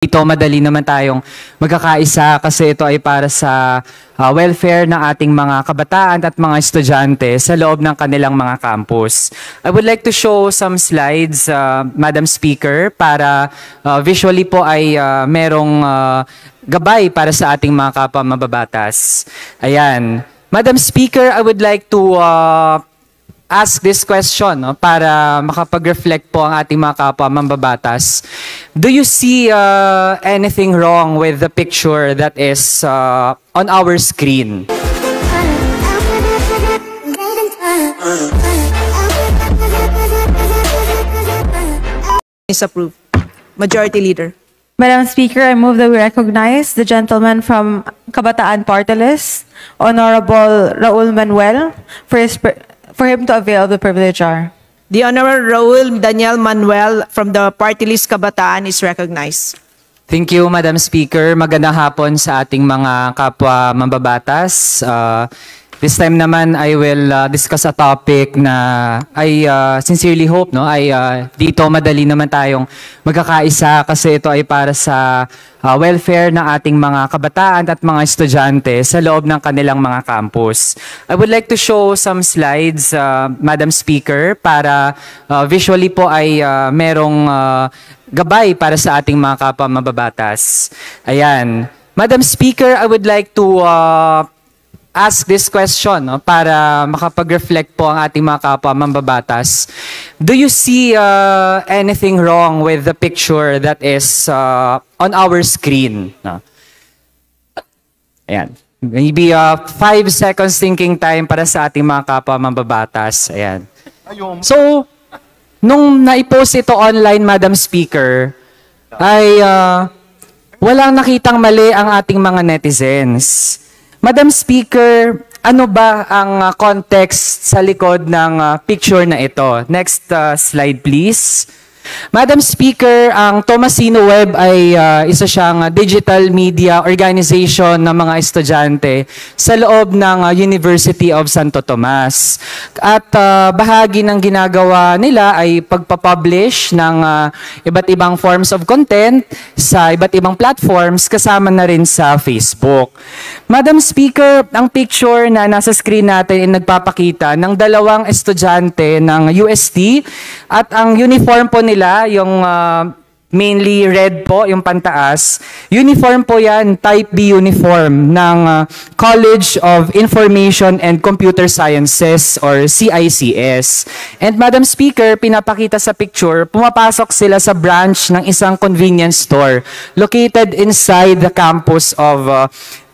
Ito madali naman tayong magkakaisa kasi ito ay para sa welfare ng ating mga kabataan at mga estudyante sa loob ng kanilang mga campus. I would like to show some slides, Madam Speaker, para visually po ay merong gabay para sa ating mga kapwa mababatas. Ayan. Madam Speaker, I would like to ask this question para makapag-reflect po ang ating mga kapwa mambabatas. Do you see anything wrong with the picture that is on our screen? Is approved. Majority Leader. Madam Speaker, I move that we recognize the gentleman from Kabataan Party List, Honorable Raul Manuel, for him to avail the privilege hour. The Honorable Raul Daniel Manuel from the Party List Kabataan is recognized. Thank you, Madam Speaker. Magandang hapon sa ating mga kapwa mambabatas. This time naman, I will discuss a topic na I sincerely hope ay dito madali naman tayong magkakaisa kasi ito ay para sa welfare ng ating mga kabataan at mga estudyante sa loob ng kanilang mga campus. I would like to show some slides, Madam Speaker, para visually po ay merong gabay para sa ating mga kapwa mababatas. Ayan. Madam Speaker, I would like to ask this question para makapag-reflect po ang ating mga kapwa mambabatas. Do you see anything wrong with the picture that is on our screen? Ayan. Maybe 5 seconds thinking time para sa ating mga kapwa mambabatas. Ayan. So, nung naipost ito online, Madam Speaker, ay walang nakitang mali ang ating mga netizens. Madam Speaker, ano ba ang context sa likod ng picture na ito? Next slide, please. Madam Speaker, ang Tomasino Web ay isa siyang digital media organization ng mga estudyante sa loob ng University of Santo Tomas. At bahagi ng ginagawa nila ay pagpapublish ng iba't ibang forms of content sa iba't ibang platforms kasama na rin sa Facebook. Madam Speaker, ang picture na nasa screen natin ay nagpapakita ng dalawang estudyante ng UST at ang uniform po nila, yung mainly red po, yung pantaas. Uniform po yan, type B uniform ng College of Information and Computer Sciences or CICS. And Madam Speaker, pinapakita sa picture, pumapasok sila sa branch ng isang convenience store located inside the campus of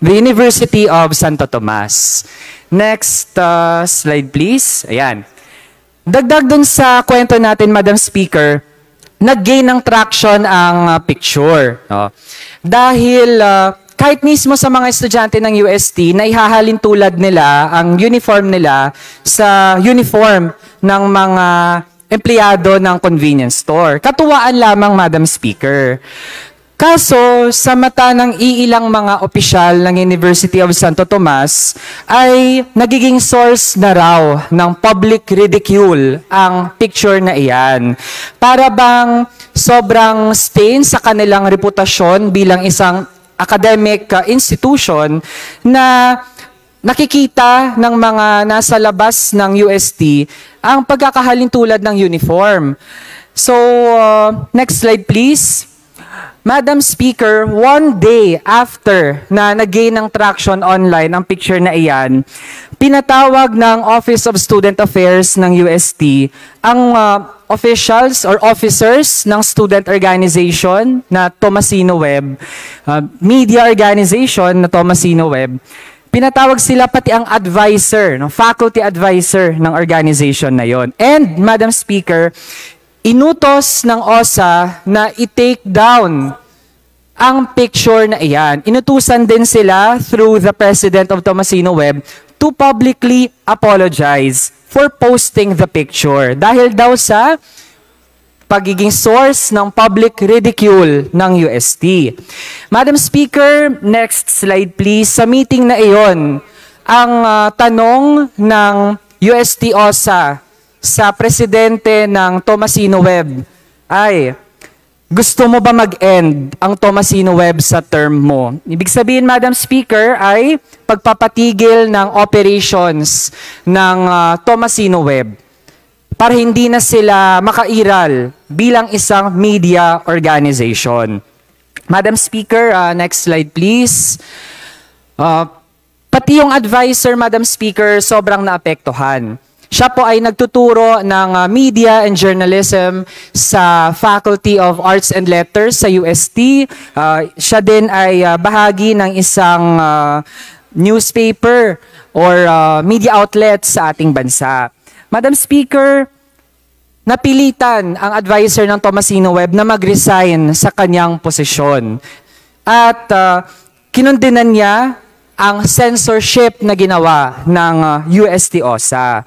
the University of Santo Tomas. Next slide please. Ayan. Dagdag dun sa kwento natin, Madam Speaker, nag-gain ng traction ang picture. No? Dahil kahit mismo sa mga estudyante ng UST, na ihahalin tulad nila ang uniform nila sa uniform ng mga empleyado ng convenience store. Katuwaan lamang, Madam Speaker. Kaso, sa mata ng iilang mga opisyal ng University of Santo Tomas, ay nagiging source na raw ng public ridicule ang picture na iyan. Para bang sobrang stain sa kanilang reputasyon bilang isang academic institution na nakikita ng mga nasa labas ng UST ang pagkakahalin tulad ng uniform. So, next slide please. Madam Speaker, one day after na nag-gain ng traction online ang picture na iyan, pinatawag ng Office of Student Affairs ng UST ang officials or officers ng student organization na Tomasino Web, media organization na Tomasino Web. Pinatawag sila pati ang advisor, faculty advisor ng organization na yon. And Madam Speaker, inutos ng OSA na i-take down ang picture na iyan. Inutusan din sila through the President of Tomasino Web to publicly apologize for posting the picture. Dahil daw sa pagiging source ng public ridicule ng UST. Madam Speaker, next slide please. Sa meeting na iyon, ang tanong ng UST OSA sa presidente ng Tomasino Web ay, gusto mo ba mag-end ang Tomasino Web sa term mo? Ibig sabihin, Madam Speaker, ay pagpapatigil ng operations ng Tomasino Web para hindi na sila makairal bilang isang media organization. Madam Speaker, next slide please. Pati yung advisor, Madam Speaker, sobrang naapektuhan. Siya po ay nagtuturo ng media and journalism sa Faculty of Arts and Letters sa UST. Siya din ay bahagi ng isang newspaper or media outlet sa ating bansa. Madam Speaker, napilitan ang advisor ng Tomasino Web na mag-resign sa kanyang posisyon. At kinundinan niya ang censorship na ginawa ng UST-OSA.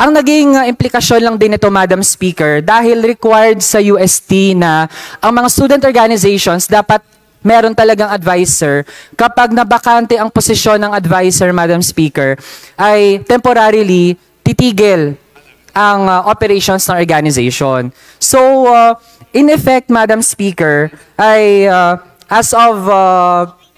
Ang naging implikasyon lang din ito, Madam Speaker, dahil required sa UST na ang mga student organizations dapat meron talagang advisor. Kapag nabakante ang posisyon ng advisor, Madam Speaker, ay temporarily titigil ang operations ng organization. So, in effect, Madam Speaker, ay as of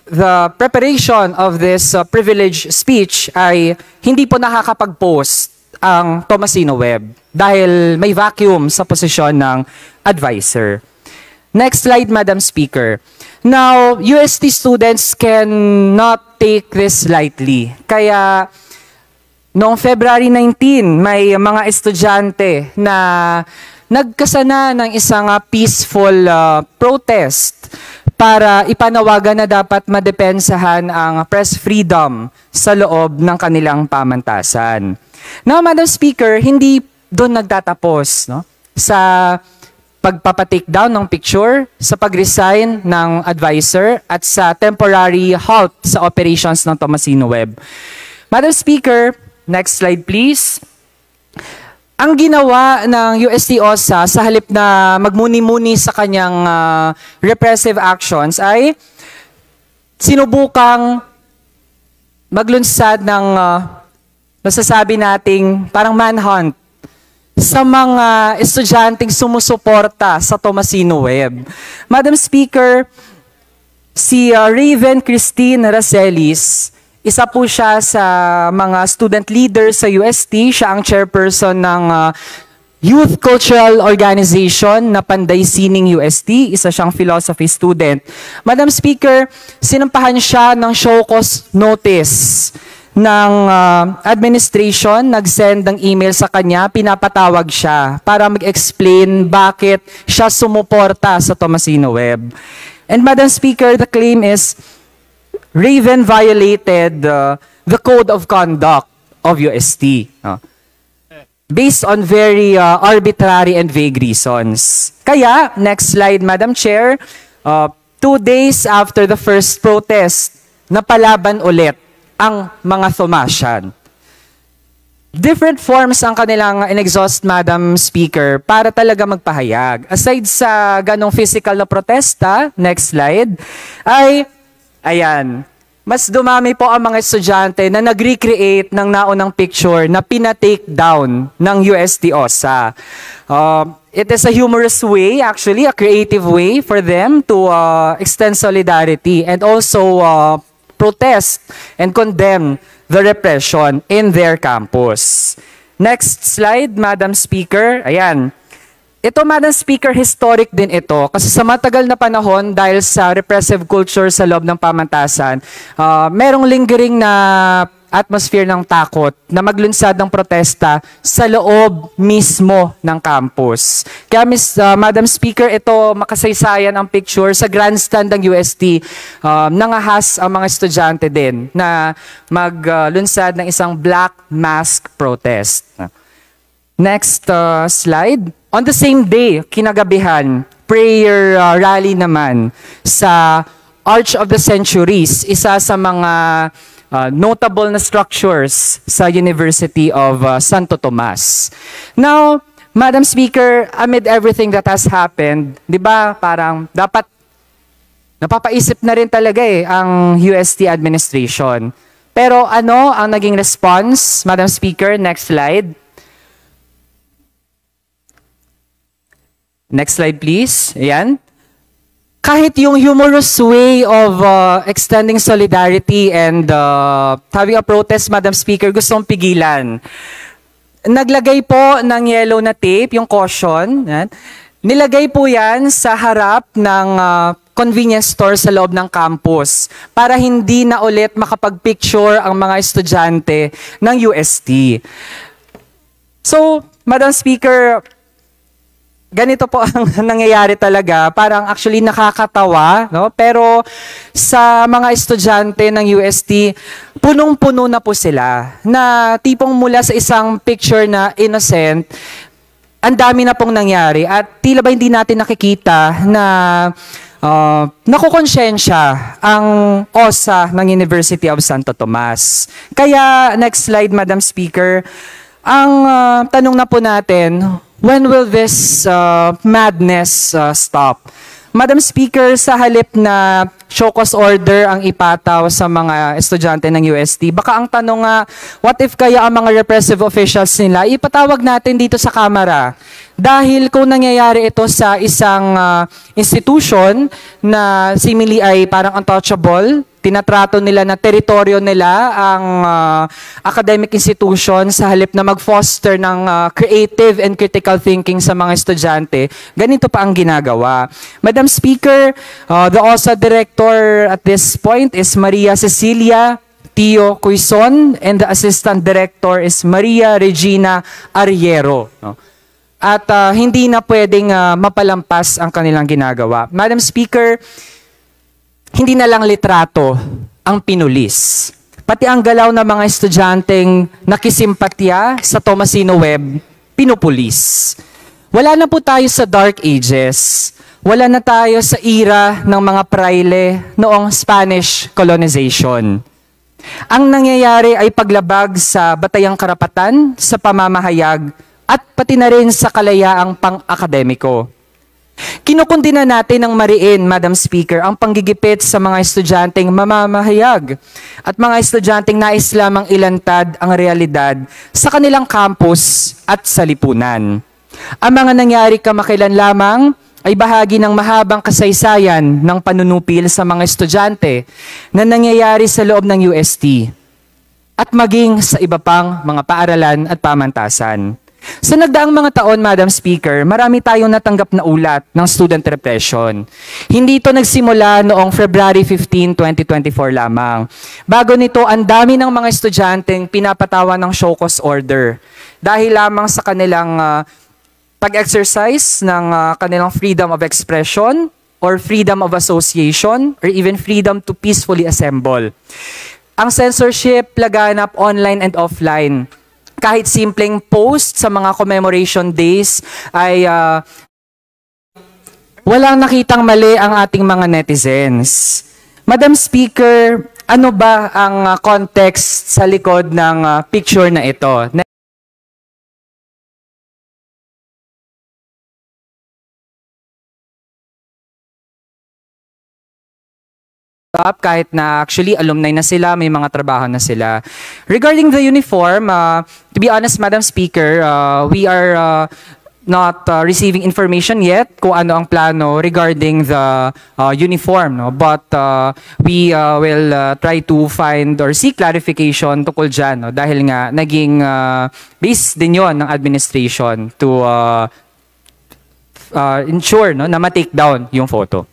the preparation of this privileged speech ay hindi po nakakapag-post ang Tomasino Web dahil may vacuum sa posisyon ng advisor. Next slide, Madam Speaker. Now, UST students cannot take this lightly. Kaya, noong February 19, may mga estudyante na nagkasana ng isang peaceful protest para ipanawagan na dapat madepensahan ang press freedom sa loob ng kanilang pamantasan. Now, Madam Speaker, hindi doon nagtatapos, no? Sa pagpapatake down ng picture, sa pag-resign ng advisor, at sa temporary halt sa operations ng Tomasino Web. Madam Speaker, next slide please. Ang ginawa ng UST-OSA sa halip na magmuni-muni sa kanyang repressive actions ay sinubukang maglunsad ng masasabi nating parang manhunt sa mga estudyanteng sumusuporta sa Tomasino Web. Madam Speaker, si Raven Christine Racelis, isa po siya sa mga student leaders sa UST. Siya ang chairperson ng Youth Cultural Organization na Panday Sining UST. Isa siyang philosophy student. Madam Speaker, sinampahan siya ng show cause notice ng administration, nag-send ng email sa kanya, pinapatawag siya para mag-explain bakit siya sumuporta sa Tomasino Web. And Madam Speaker, the claim is Raven violated the code of conduct of UST based on very arbitrary and vague reasons. Kaya, next slide, Madam Chair, 2 days after the first protest, napalaban ulit ang mga Thomasian. Different forms ang kanilang in-exhaust, Madam Speaker, para talaga magpahayag. Aside sa ganong physical na protesta, next slide, ay, ayan, mas dumami po ang mga estudyante na nag-recreate ng naunang picture na pinatake down ng UST-OSA. It is a humorous way, actually, a creative way for them to extend solidarity and also protest and condemn the repression in their campus. Next slide, Madam Speaker. Ayan. Ito, Madam Speaker, historic din ito. Kasi sa matagal na panahon, dahil sa repressive culture sa loob ng pamantasan, merong lingering na atmosphere ng takot na maglunsad ng protesta sa loob mismo ng campus. Kaya Madam Speaker, ito makasaysayan ang picture sa grandstand ng UST. Nangahas ang mga estudyante din na maglunsad ng isang black mask protest. Next slide. On the same day, kinagabihan, prayer rally naman sa Arch of the Centuries, isa sa mga notable na structures sa University of Santo Tomas. Now, Madam Speaker, amid everything that has happened, di ba parang dapat napapaisip na rin talaga ang UST administration. Pero ano ang naging response, Madam Speaker? Next slide. Next slide, please. Ayan. kahit yung humorous way of extending solidarity and having a protest, Madam Speaker, gustong pigilan. Naglagay po ng yellow na tape, yung caution. Yan. Nilagay po yan sa harap ng convenience store sa loob ng campus para hindi na ulit makapag-picture ang mga estudyante ng UST. So, Madam Speaker, ganito po ang nangyayari talaga. Parang actually nakakatawa, no? Pero sa mga estudyante ng UST, punong-puno na po sila. Na tipong mula sa isang picture na innocent, ang dami na pong nangyari. At tila ba hindi natin nakikita na nakukonsensya ang OSA ng University of Santo Tomas. Kaya, next slide, Madam Speaker, ang tanong na po natin, when will this madness stop? Madam Speaker, sa halip na show cause order ang ipataw sa mga estudyante ng UST, baka ang tanong nga, what if kaya ang mga repressive officials nila, ipatawag natin dito sa Kamara? Dahil kung nangyayari ito sa isang institution na seemingly ay parang untouchable, tinatrato nila na teritoryo nila ang academic institution sa halip na mag-foster ng creative and critical thinking sa mga estudyante, ganito pa ang ginagawa. Madam Speaker, the OSA director at this point is Maria Cecilia Tio Cuison and the assistant director is Maria Regina Arriero. No? At hindi na pwedeng mapalampas ang kanilang ginagawa. Madam Speaker, hindi na lang litrato ang pinulis. Pati ang galaw ng mga estudyanteng nakisimpatya sa Tomasino Web, pinupulis. Wala na po tayo sa Dark Ages. Wala na tayo sa era ng mga praile noong Spanish colonization. Ang nangyayari ay paglabag sa batayang karapatan, sa pamamahayag, at pati na rin sa kalayaang pang-akademiko. Kinukundina natin ng mariin, Madam Speaker, ang panggigipit sa mga estudyanteng mamamahayag at mga estudyanteng nais lamang ilantad ang realidad sa kanilang campus at sa lipunan. Ang mga nangyari kamakailan lamang ay bahagi ng mahabang kasaysayan ng panunupil sa mga estudyante na nangyayari sa loob ng UST at maging sa iba pang mga paaralan at pamantasan. Sa nagdaang mga taon, Madam Speaker, marami tayong natanggap na ulat ng student repression. Hindi ito nagsimula noong February 15, 2024 lamang. Bago nito, ang dami ng mga estudyanteng pinapatawan ng show cause order dahil lamang sa kanilang pag-exercise ng kanilang freedom of expression or freedom of association or even freedom to peacefully assemble. Ang censorship laganap online and offline. Kahit simpleng post sa mga commemoration days ay walang nakitang mali ang ating mga netizens. Madam Speaker, ano ba ang context sa likod ng picture na ito? Kahit na actually alumni na sila, may mga trabaho na sila. Regarding the uniform, to be honest, Madam Speaker, we are not receiving information yet kung ano ang plano regarding the uniform. No? But we will try to find or seek clarification tukol dyan. No? Dahil nga naging base din yon ng administration to ensure no, na ma-take down yung photo.